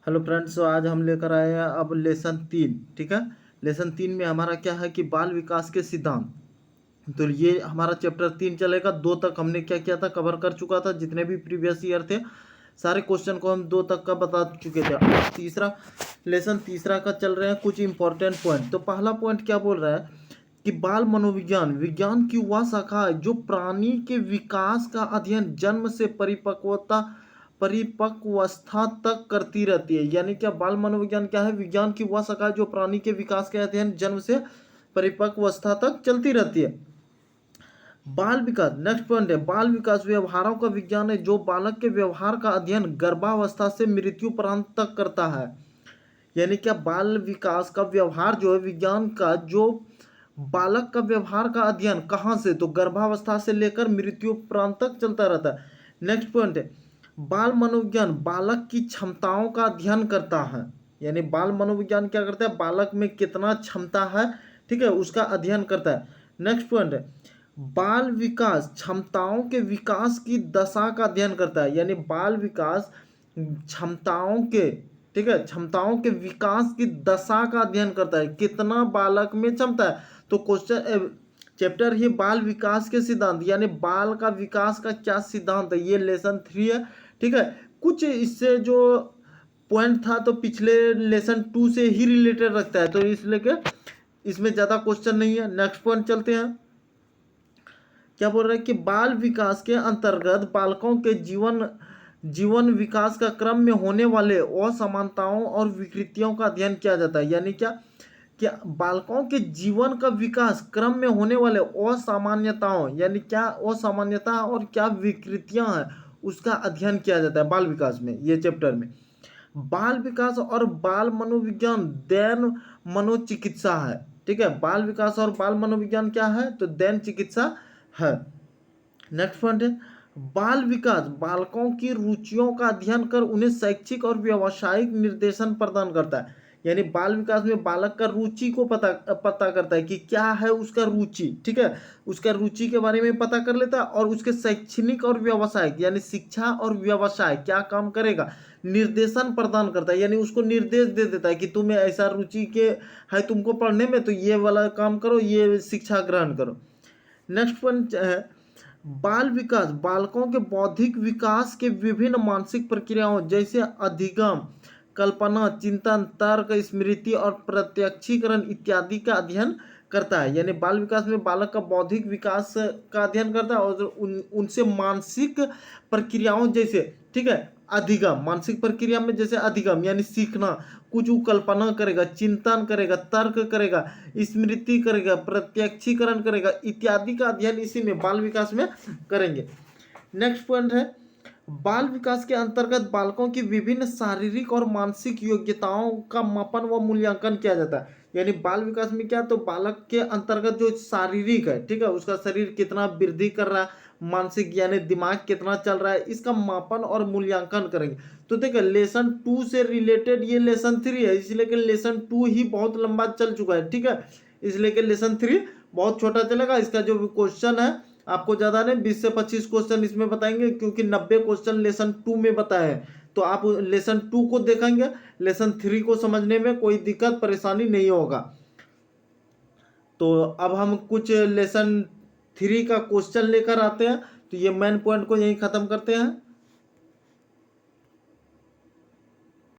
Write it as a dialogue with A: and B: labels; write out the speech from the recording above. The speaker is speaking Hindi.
A: हेलो फ्रेंड्स, तो आज हम लेकर आए हैं अब लेसन 3। ठीक है। लेसन 3 में हमारा क्या है कि बाल विकास के सिद्धांत। तो ये हमारा चैप्टर 3 चलेगा। 2 तक हमने क्या किया था, कवर कर चुका था। जितने भी प्रीवियस ईयर थे सारे क्वेश्चन को हम 2 तक का बता चुके थे। अब तीसरा लेसन तीसरा का चल रहे हैं कुछ इंपॉर्टेंट पॉइंट। तो पहला पॉइंट क्या बोल रहा है कि बाल मनोविज्ञान विज्ञान की वह शाखा है जो प्राणी के विकास का अध्ययन जन्म से परिपक्वावस्था तक करती रहती है। यानी क्या बाल मनोविज्ञान क्या है, विज्ञान की वह शाखा है जो प्राणी के विकास के अध्ययन जन्म से परिपक्वावस्था तक चलती रहती है। बाल विकास नेक्स्ट पॉइंट है, बाल विकास व्यवहारों का विज्ञान है जो बालक के व्यवहार का अध्ययन गर्भावस्था से मृत्यु पर्यंत तक करता है। यानी क्या बाल विकास का व्यवहार जो है विज्ञान का, जो बालक का व्यवहार का अध्ययन कहाँ से, तो गर्भावस्था से लेकर मृत्यु पर्यंत तक चलता रहता है। नेक्स्ट पॉइंट है, बाल मनोविज्ञान बालक की क्षमताओं का अध्ययन करता है। यानी बाल मनोविज्ञान क्या करता है, बालक में कितना क्षमता है, ठीक है, उसका अध्ययन करता है। नेक्स्ट पॉइंट है, बाल विकास क्षमताओं के विकास की दशा का अध्ययन करता है। यानी बाल विकास क्षमताओं के, ठीक है, क्षमताओं के विकास की दशा का अध्ययन करता है, कितना बालक में क्षमता है। तो क्वेश्चन चैप्टर ही बाल विकास के सिद्धांत, यानी बाल का विकास का क्या सिद्धांत है, ये लेसन 3 है। ठीक है। कुछ इससे जो पॉइंट था तो पिछले लेसन 2 से ही रिलेटेड रखता है, तो इसलिए के इसमें ज़्यादा क्वेश्चन नहीं है। नेक्स्ट पॉइंट चलते हैं। क्या बोल रहे हैं कि बाल विकास के अंतर्गत बालकों के जीवन विकास का क्रम में होने वाले असमानताओं और विकृतियों का अध्ययन किया जाता है। यानी क्या बालकों के जीवन का विकास क्रम में होने वाले असामान्यताओं, यानी क्या असामान्यता और क्या विकृतियां हैं, उसका अध्ययन किया जाता है बाल विकास में, ये चैप्टर में। बाल विकास और बाल मनोविज्ञान दैन मनोचिकित्सा है। ठीक है, बाल विकास और बाल मनोविज्ञान क्या है, तो दैन चिकित्सा है। नेक्स्ट पॉइंट है, बाल विकास बालकों की रुचियों का अध्ययन कर उन्हें शैक्षिक और व्यावसायिक निर्देशन प्रदान करता है। यानी बाल विकास में बालक का रुचि को पता करता है कि क्या है उसका रुचि, ठीक है, उसका रुचि के बारे में पता कर लेता है, और उसके शैक्षणिक और व्यावसायिक यानी शिक्षा और व्यवसाय क्या काम करेगा, निर्देशन प्रदान करता है। यानी उसको निर्देश दे देता है कि तुम्हें ऐसा रुचि के है तुमको पढ़ने में, तो ये वाला काम करो, ये शिक्षा ग्रहण करो। नेक्स्ट पॉइंट है, बाल विकास बालकों के बौद्धिक विकास के विभिन्न मानसिक प्रक्रियाओं जैसे अधिगम, कल्पना, चिंतन, तर्क, स्मृति और प्रत्यक्षीकरण इत्यादि का अध्ययन करता है। यानी बाल विकास में बालक का बौद्धिक विकास का अध्ययन करता है और उनसे मानसिक प्रक्रियाओं जैसे, ठीक है, अधिगम मानसिक प्रक्रिया में जैसे अधिगम यानी सीखना, कुछ कल्पना करेगा, चिंतन करेगा, तर्क करेगा, स्मृति करेगा, प्रत्यक्षीकरण करेगा इत्यादि का अध्ययन इसी में बाल विकास में करेंगे। नेक्स्ट पॉइंट है, बाल विकास के अंतर्गत बालकों की विभिन्न शारीरिक और मानसिक योग्यताओं का मापन व मूल्यांकन किया जाता है। यानी बाल विकास में क्या, तो बालक के अंतर्गत जो शारीरिक है, ठीक है, उसका शरीर कितना वृद्धि कर रहा है, मानसिक यानी दिमाग कितना चल रहा है, इसका मापन और मूल्यांकन करेंगे। तो देखिए लेसन 2 से रिलेटेड ये लेसन 3 है, इसलिए कि लेसन 2 ही बहुत लंबा चल चुका है। ठीक है, इसलिए कि लेसन 3 बहुत छोटा चलेगा। इसका जो क्वेश्चन है आपको ज़्यादा नहीं, 20 से 25 क्वेश्चन इसमें बताएंगे, क्योंकि 90 क्वेश्चन लेसन 2 में बताए हैं। तो आप लेसन 2 को देखेंगे, लेसन 3 को समझने में कोई दिक्कत परेशानी नहीं होगा। तो अब हम कुछ लेसन 3 का क्वेश्चन लेकर आते हैं। तो ये मेन पॉइंट को यहीं ख़त्म करते हैं।